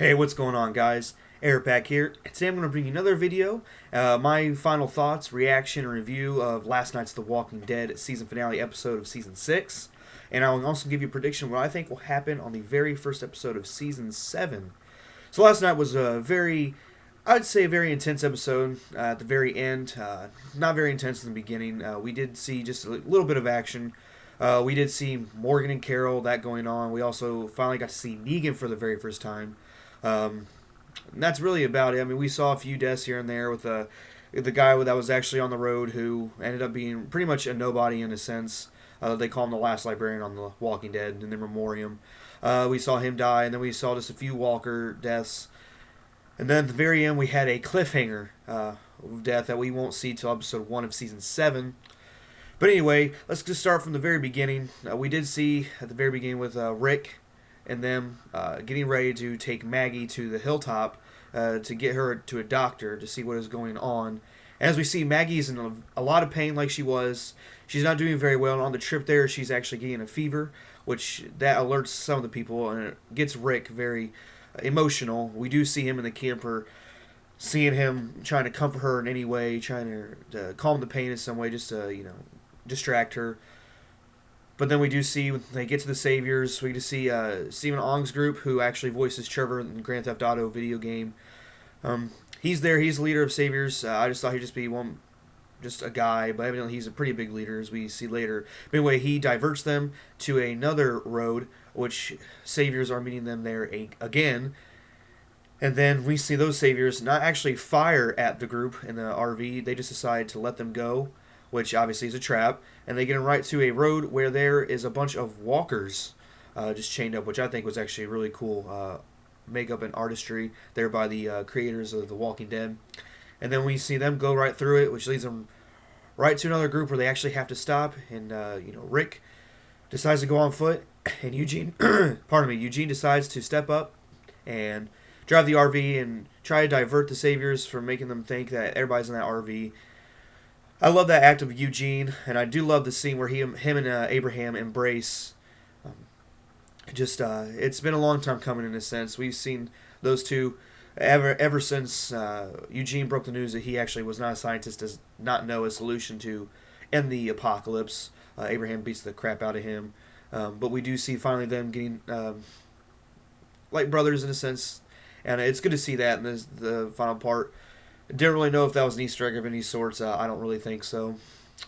Hey, what's going on, guys? Eric back here. Today I'm going to bring you another video. My final thoughts, reaction, and review of last night's The Walking Dead season finale episode of season 6. And I will also give you a prediction of what I think will happen on the very first episode of season 7. So last night was I'd say a very intense episode at the very end. Not very intense in the beginning. We did see just a little bit of action. We did see Morgan and Carol, that going on. We also finally got to see Negan for the very first time. And that's really about it. I mean, we saw a few deaths here and there with the guy that was actually on the road who ended up being pretty much a nobody in a sense. They call him the last librarian on The Walking Dead in their memoriam. We saw him die, and then we saw just a few Walker deaths. And then at the very end, we had a cliffhanger of death that we won't see till episode 1 of season 7. But anyway, let's just start from the very beginning. We did see at the very beginning with Rick and them getting ready to take Maggie to the hilltop to get her to a doctor to see what is going on. And as we see, Maggie's in a lot of pain like she was. She's not doing very well. And on the trip there, she's actually getting a fever, which that alerts some of the people, and it gets Rick very emotional. We do see him in the camper, seeing him trying to comfort her in any way, trying to calm the pain in some way, just to, distract her. But then we do see, when they get to the Saviors, we get to see Stephen Ong's group, who actually voices Trevor in the Grand Theft Auto video game. He's there. He's the leader of Saviors. I just thought he'd just be just a guy, but evidently he's a pretty big leader, as we see later. But anyway, he diverts them to another road, which Saviors are meeting them there again. And then we see those Saviors not actually fire at the group in the RV. They just decide to let them go, which obviously is a trap, and they get them right to a road where there is a bunch of walkers just chained up, which I think was actually really cool makeup and artistry there by the creators of The Walking Dead. And then we see them go right through it, which leads them right to another group where they actually have to stop, and Rick decides to go on foot, and Eugene, Eugene decides to step up and drive the RV and try to divert the Saviors from making them think that everybody's in that RV. I love that act of Eugene, and I do love the scene where him and Abraham embrace. It's been a long time coming in a sense. We've seen those two ever since Eugene broke the news that he actually was not a scientist, does not know a solution to end the apocalypse. Abraham beats the crap out of him. But we do see finally them getting like brothers in a sense, and it's good to see that in the final part. Didn't really know if that was an Easter egg of any sorts. I don't really think so.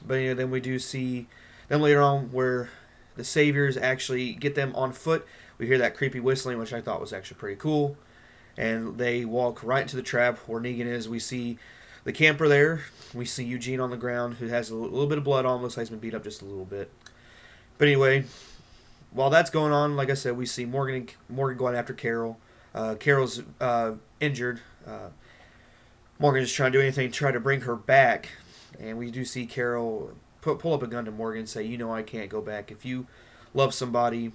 But then we do see them later on where the Saviors actually get them on foot. We hear that creepy whistling, which I thought was actually pretty cool. And they walk right into the trap where Negan is. We see the camper there. We see Eugene on the ground, who has a little bit of blood on. Looks like he's been beat up just a little bit. But anyway, while that's going on, like I said, we see Morgan going after Carol. Carol's injured. Morgan is trying to do anything to try to bring her back, and we do see Carol pull up a gun to Morgan and say, I can't go back. If you love somebody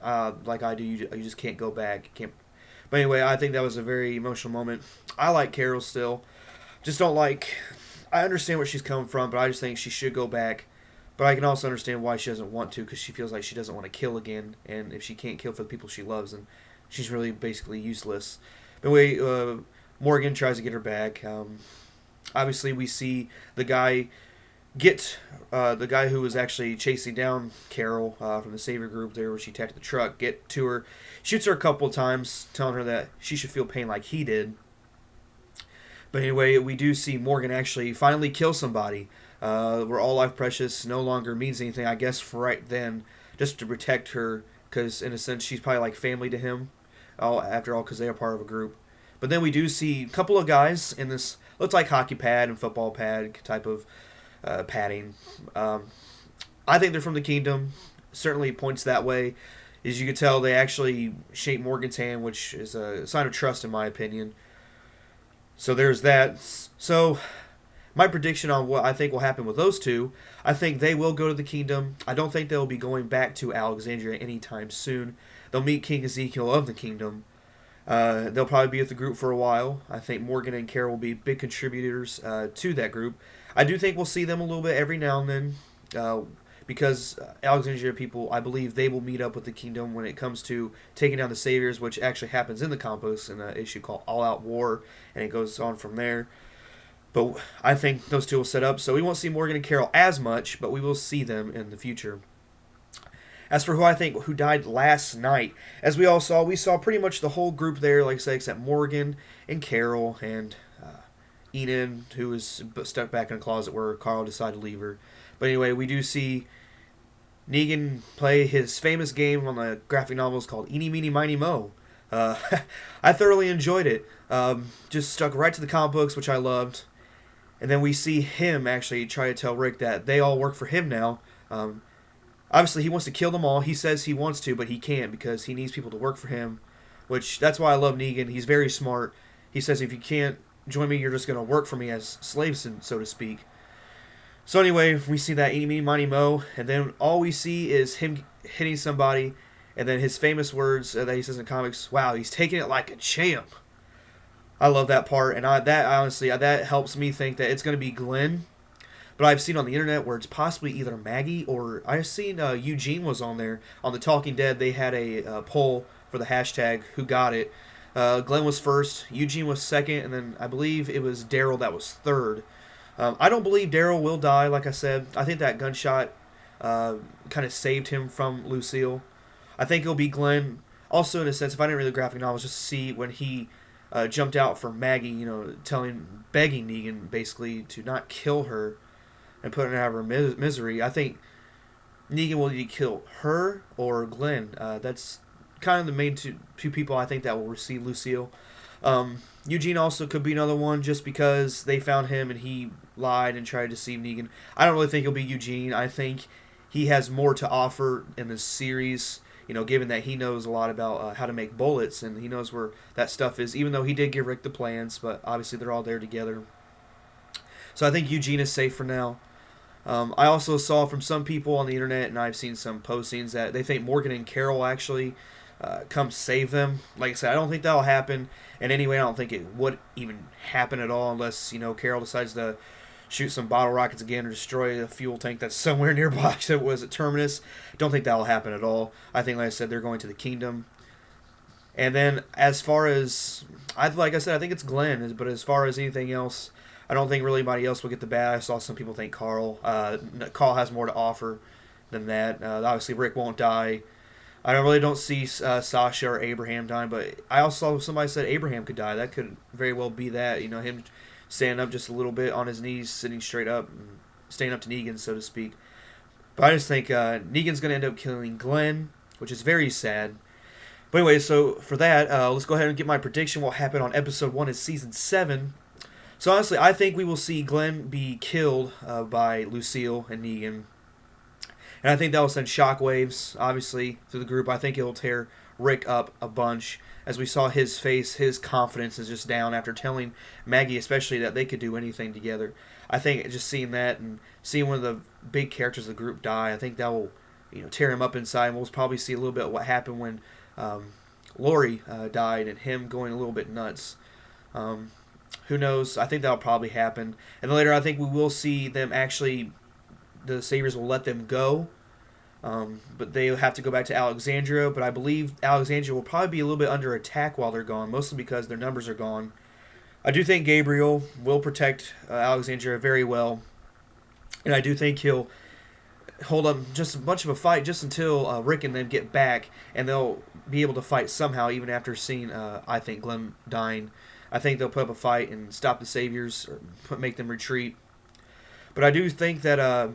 like I do, you just can't go back. Can't. But anyway, I think that was a very emotional moment. I like Carol still. Just don't like... I understand where she's coming from, but I just think she should go back. But I can also understand why she doesn't want to, because she feels like she doesn't want to kill again, and if she can't kill for the people she loves, then she's really basically useless. But anyway... Morgan tries to get her back. Obviously, we see the guy who was actually chasing down Carol from the Savior group there, where she attacked the truck, get to her, shoots her a couple of times, telling her that she should feel pain like he did. But anyway, we do see Morgan actually finally kill somebody. Where all life precious no longer means anything, I guess, for right then, just to protect her, because in a sense, she's probably like family to him, after all, because they are part of a group. But then we do see a couple of guys in this, looks like hockey pad and football pad type of padding. I think they're from the Kingdom. Certainly points that way. As you can tell, they actually shake Morgan's hand, which is a sign of trust in my opinion. So there's that. So my prediction on what I think will happen with those two, I think they will go to the Kingdom. I don't think they'll be going back to Alexandria anytime soon. They'll meet King Ezekiel of the Kingdom. They'll probably be with the group for a while. I think Morgan and Carol will be big contributors to that group. I do think we'll see them a little bit every now and then. because Alexandria people, I believe they will meet up with the Kingdom when it comes to taking down the Saviors, which actually happens in the comic books in an issue called All Out War, and it goes on from there. But I think those two will set up, so we won't see Morgan and Carol as much, but we will see them in the future. As for who died last night, as we saw pretty much the whole group there, like I said, except Morgan and Carol and Enid, who was stuck back in a closet where Carl decided to leave her. But anyway, we do see Negan play his famous game on the graphic novels called Eeny, Meeny, Miny, Mo. I thoroughly enjoyed it. Just stuck right to the comic books, which I loved. And then we see him actually try to tell Rick that they all work for him now. Obviously, he wants to kill them all. He says he wants to, but he can't because he needs people to work for him. That's why I love Negan. He's very smart. He says if you can't join me, you're just going to work for me as slaves, so to speak. So anyway, we see that Eeny, Meeny, Miny, Mo, and then all we see is him hitting somebody, and then his famous words that he says in comics, wow, he's taking it like a champ. I love that part, and that helps me think that it's going to be Glenn. But I've seen on the internet where it's possibly either Maggie or I've seen Eugene was on there. On The Talking Dead, they had a poll for the hashtag Who Got It. Glenn was first, Eugene was second, and then I believe it was Daryl that was third. I don't believe Daryl will die, like I said. I think that gunshot kind of saved him from Lucille. I think it'll be Glenn. Also, in a sense, if I didn't read the graphic novels, just see when he jumped out for Maggie, begging Negan basically to not kill her and put her out of her misery. I think Negan will either kill her or Glenn. That's kind of the main two people I think that will receive Lucille. Eugene also could be another one just because they found him and he lied and tried to deceive Negan. I don't really think it'll be Eugene. I think he has more to offer in this series, given that he knows a lot about how to make bullets and he knows where that stuff is, even though he did give Rick the plans, but obviously they're all there together. So I think Eugene is safe for now. I also saw from some people on the internet, and I've seen some postings, that they think Morgan and Carol actually come save them. Like I said, I don't think that'll happen. And anyway, I don't think it would even happen at all unless, Carol decides to shoot some bottle rockets again or destroy a fuel tank that's somewhere nearby. So it was at Terminus. Don't think that'll happen at all. I think, like I said, they're going to the Kingdom. And then as far as, like I said, I think it's Glenn. But as far as anything else, I don't think really anybody else will get the bat. I saw some people think Carl. Carl has more to offer than that. Obviously, Rick won't die. I really don't see Sasha or Abraham dying, but I also saw somebody said Abraham could die. That could very well be that. Him standing up just a little bit on his knees, sitting straight up, and staying up to Negan, so to speak. But I just think Negan's going to end up killing Glenn, which is very sad. But anyway, so for that, let's go ahead and get my prediction what happened on episode 1 of season 7. So honestly, I think we will see Glenn be killed by Lucille and Negan. And I think that will send shockwaves, obviously, through the group. I think it will tear Rick up a bunch. As we saw his face, his confidence is just down after telling Maggie especially that they could do anything together. I think just seeing that and seeing one of the big characters of the group die, I think that will tear him up inside. And we'll probably see a little bit of what happened when Lori died and him going a little bit nuts. Who knows? I think that'll probably happen. And then later I think we will see them actually, the Saviors will let them go. But they'll have to go back to Alexandria. But I believe Alexandria will probably be a little bit under attack while they're gone, mostly because their numbers are gone. I do think Gabriel will protect Alexandria very well. And I do think he'll hold up just much of a fight just until Rick and them get back. And they'll be able to fight somehow even after seeing, I think, Glenn dying. I think they'll put up a fight and stop the Saviors, or make them retreat. But I do think that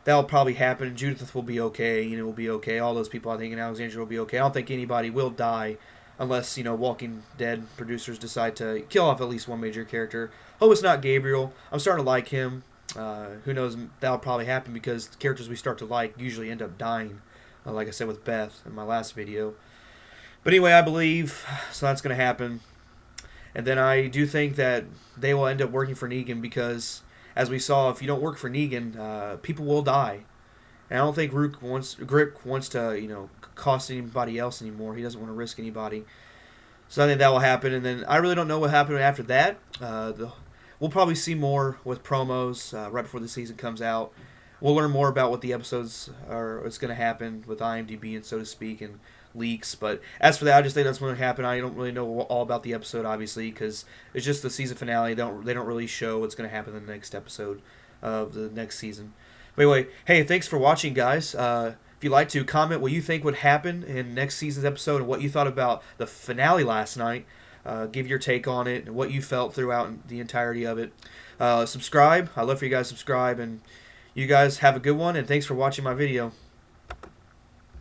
that'll probably happen. Judith will be okay. Enid will be okay. All those people, I think, in Alexandria will be okay. I don't think anybody will die unless, Walking Dead producers decide to kill off at least one major character. Hope it's not Gabriel. I'm starting to like him. Who knows? That'll probably happen because the characters we start to like usually end up dying. Like I said with Beth in my last video. But anyway, I believe so that's going to happen. And then I do think that they will end up working for Negan because, as we saw, if you don't work for Negan, people will die. And I don't think Rick wants to, cost anybody else anymore. He doesn't want to risk anybody. So I think that will happen. And then I really don't know what happened after that. We'll probably see more with promos right before the season comes out. we'll learn more about what the episodes are, what's going to happen with IMDb and so to speak, and leaks. But as for that, I just think that's going to happen. I don't really know all about the episode, obviously, because it's just the season finale. They don't really show what's going to happen in the next episode of the next season. But anyway, hey, thanks for watching, guys. If you'd like to, comment what you think would happen in next season's episode and what you thought about the finale last night. Give your take on it and what you felt throughout the entirety of it. Subscribe. I'd love for you guys to subscribe. And you guys have a good one, and thanks for watching my video.